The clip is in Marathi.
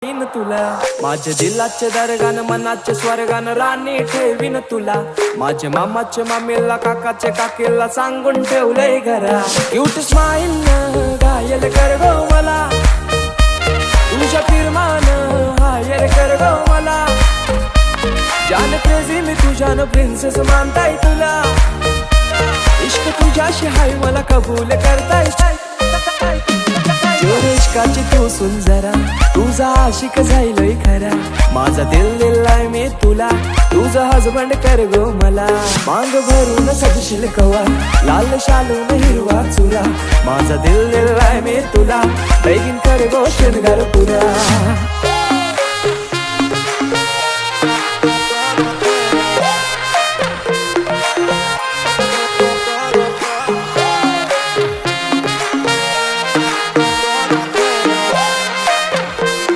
ठेवीन तुला माझ्या दिलाचे दरगान मनाचे स्वर्गान राणी ठेवीन तुला माझ्या मामाचे मामीला काकाचे काकीला सांगून ठेवलंय घरा क्यूट स्माइल न घायल कर गो मला तुझ्या फिरमान हायर कर गो मला जान क्रेझी मी तुझ्यानं प्रिन्सेस मानताय तुला इश्क तुझ्याशी हाय मला कबूल करताय इश्काची तू सुन जरा तुझा आशिक जाईलय खरा माझा दिल दिलाय मी तुला तुझा हजबंड कर गो मला मांग भरून सजशील कवा लाल शालून हिरवा चुरा माझा दिल दिलाय मी तुला बेगीन कर गो शृंगार पुरा